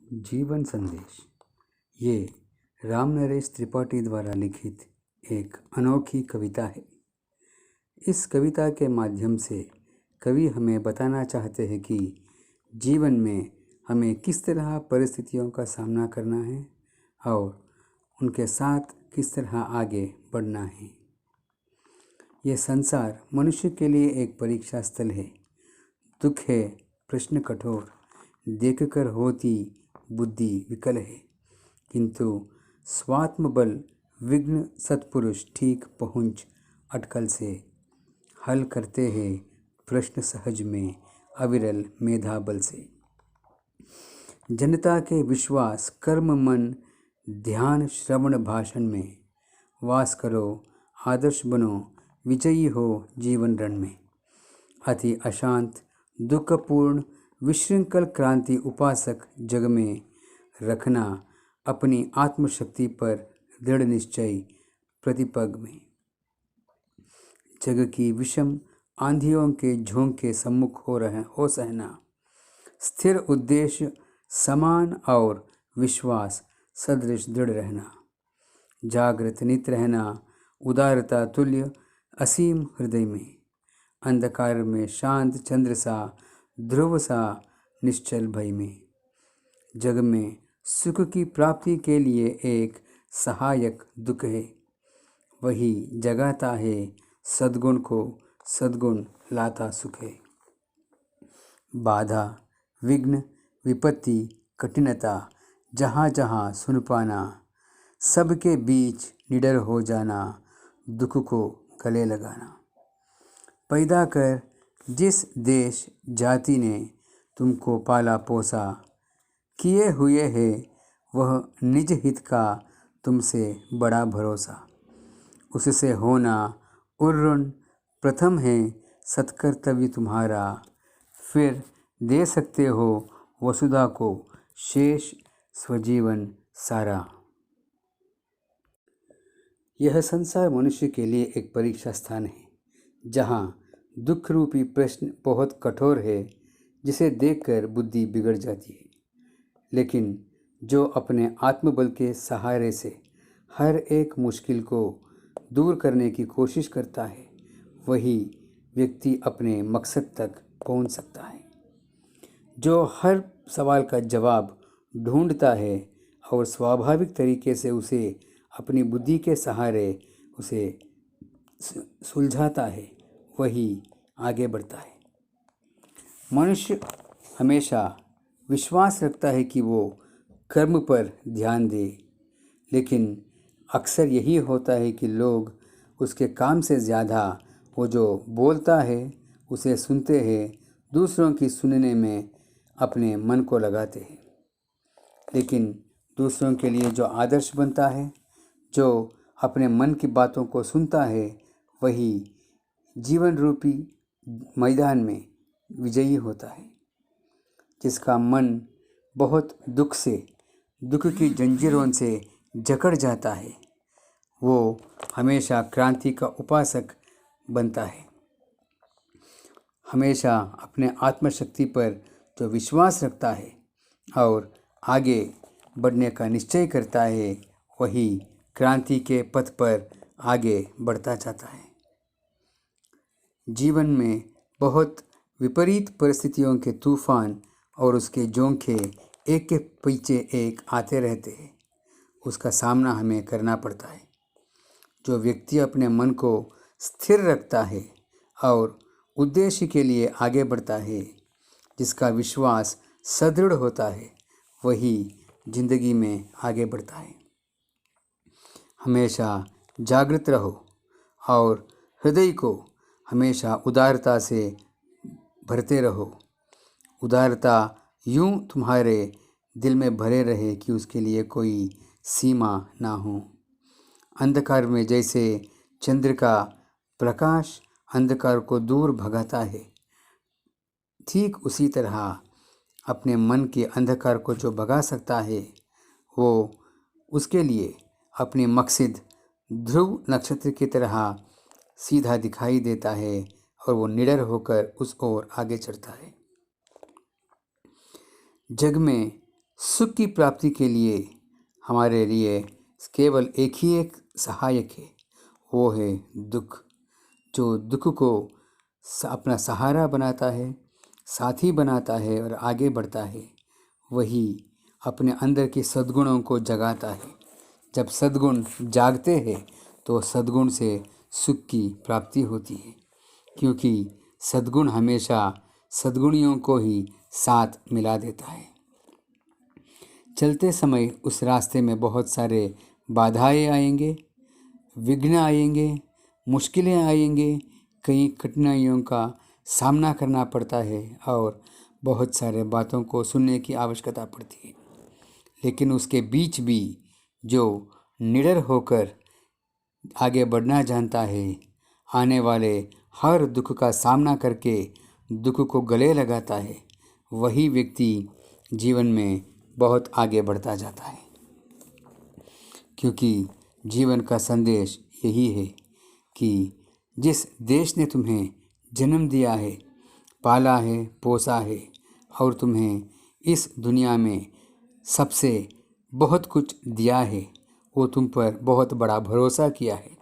जीवन संदेश ये राम नरेश त्रिपाठी द्वारा लिखित एक अनोखी कविता है। इस कविता के माध्यम से कवि हमें बताना चाहते हैं कि जीवन में हमें किस तरह परिस्थितियों का सामना करना है और उनके साथ किस तरह आगे बढ़ना है। यह संसार मनुष्य के लिए एक परीक्षा स्थल है। दुख है, प्रश्न कठोर, देखकर होती बुद्धि विकल है, किंतु स्वात्म बल विघ्न सत्पुरुष ठीक पहुँच अटकल से हल करते हैं प्रश्न सहज में अविरल मेधा बल से। जनता के विश्वास कर्म मन ध्यान श्रवण भाषण में वास करो, आदर्श बनो, विजयी हो जीवन रण में। अति अशांत दुखपूर्ण विशृंखल क्रांति उपासक जग में रखना अपनी आत्मशक्ति पर दृढ़ निश्चय प्रतिपग में। जग की विषम आंधियों के झोंके सम्मुख हो सहना, स्थिर उद्देश्य समान और विश्वास सदृश दृढ़ रहना। जागृत नित रहना, उदारता तुल्य असीम हृदय में। अंधकार में शांत चंद्र सा, ध्रुव सा निश्चल भय में। जग में सुख की प्राप्ति के लिए एक सहायक दुख है, वही जगाता है सद्गुण को, सद्गुण लाता सुख है। बाधा विघ्न विपत्ति कठिनता जहाँ जहाँ सुन पाना, सबके बीच निडर हो जाना, दुख को गले लगाना। पैदा कर जिस देश जाति ने तुमको पाला पोसा, किए हुए है वह निज हित का तुमसे बड़ा भरोसा। उससे होना उर्वण प्रथम है सत्कर्तव्य तुम्हारा, फिर दे सकते हो वसुधा को शेष स्वजीवन सारा। यह संसार मनुष्य के लिए एक परीक्षा स्थान है, जहाँ दुख रूपी प्रश्न बहुत कठोर है, जिसे देखकर बुद्धि बिगड़ जाती है। लेकिन जो अपने आत्मबल के सहारे से हर एक मुश्किल को दूर करने की कोशिश करता है, वही व्यक्ति अपने मकसद तक पहुंच सकता है। जो हर सवाल का जवाब ढूंढता है और स्वाभाविक तरीके से उसे अपनी बुद्धि के सहारे उसे सुलझाता है, वही आगे बढ़ता है। मनुष्य हमेशा विश्वास रखता है कि वो कर्म पर ध्यान दे, लेकिन अक्सर यही होता है कि लोग उसके काम से ज़्यादा वो जो बोलता है उसे सुनते हैं, दूसरों की सुनने में अपने मन को लगाते हैं। लेकिन दूसरों के लिए जो आदर्श बनता है, जो अपने मन की बातों को सुनता है, वही जीवन रूपी मैदान में विजयी होता है। जिसका मन बहुत दुख की जंजीरों से जकड़ जाता है, वो हमेशा क्रांति का उपासक बनता है। हमेशा अपने आत्मशक्ति पर जो विश्वास रखता है और आगे बढ़ने का निश्चय करता है, वही क्रांति के पथ पर आगे बढ़ता जाता है। जीवन में बहुत विपरीत परिस्थितियों के तूफान और उसके जोंखे एक के पीछे एक आते रहते हैं। उसका सामना हमें करना पड़ता है। जो व्यक्ति अपने मन को स्थिर रखता है और उद्देश्य के लिए आगे बढ़ता है, जिसका विश्वास सदृढ़ होता है, वही जिंदगी में आगे बढ़ता है। हमेशा जागृत रहो और हृदय को हमेशा उदारता से भरते रहो। उदारता यूं तुम्हारे दिल में भरे रहे कि उसके लिए कोई सीमा ना हो। अंधकार में जैसे चंद्र का प्रकाश अंधकार को दूर भगाता है, ठीक उसी तरह अपने मन के अंधकार को जो भगा सकता है, वो उसके लिए अपने मकसद ध्रुव नक्षत्र की तरह सीधा दिखाई देता है और वो निडर होकर उस ओर आगे चढ़ता है। जग में सुख की प्राप्ति के लिए हमारे लिए केवल एक ही एक सहायक है, वो है दुख। जो दुख को अपना सहारा बनाता है, साथी बनाता है और आगे बढ़ता है, वही अपने अंदर के सद्गुणों को जगाता है। जब सद्गुण जागते हैं तो सद्गुण से सुख की प्राप्ति होती है, क्योंकि सद्गुण हमेशा सद्गुणियों को ही साथ मिला देता है। चलते समय उस रास्ते में बहुत सारे बाधाएं आएंगे, विघ्न आएंगे, मुश्किलें आएंगे, कई कठिनाइयों का सामना करना पड़ता है और बहुत सारे बातों को सुनने की आवश्यकता पड़ती है। लेकिन उसके बीच भी जो निडर होकर आगे बढ़ना जानता है, आने वाले हर दुख का सामना करके दुख को गले लगाता है, वही व्यक्ति जीवन में बहुत आगे बढ़ता जाता है। क्योंकि जीवन का संदेश यही है कि जिस देश ने तुम्हें जन्म दिया है, पाला है, पोसा है और तुम्हें इस दुनिया में सबसे बहुत कुछ दिया है, वो तुम पर बहुत बड़ा भरोसा किया है।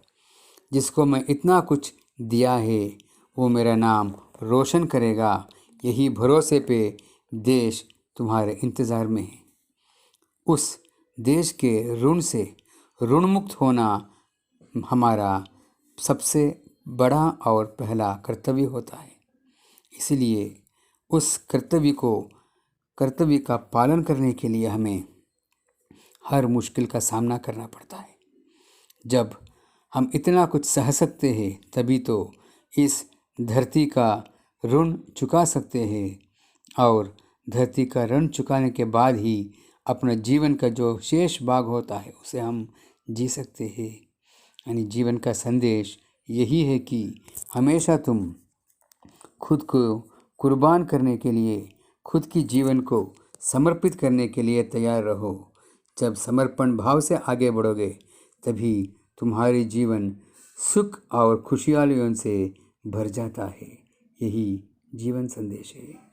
जिसको मैं इतना कुछ दिया है वो मेरा नाम रोशन करेगा, यही भरोसे पे देश तुम्हारे इंतज़ार में है। उस देश के ऋण से ऋण मुक्त होना हमारा सबसे बड़ा और पहला कर्तव्य होता है। इसलिए उस कर्तव्य का पालन करने के लिए हमें हर मुश्किल का सामना करना पड़ता है। जब हम इतना कुछ सह सकते हैं तभी तो इस धरती का ऋण चुका सकते हैं, और धरती का ऋण चुकाने के बाद ही अपने जीवन का जो शेष भाग होता है उसे हम जी सकते हैं। यानी जीवन का संदेश यही है कि हमेशा तुम खुद को कुर्बान करने के लिए, खुद की जीवन को समर्पित करने के लिए तैयार रहो। जब समर्पण भाव से आगे बढ़ोगे तभी तुम्हारी जीवन सुख और खुशहालियों से भर जाता है। यही जीवन संदेश है।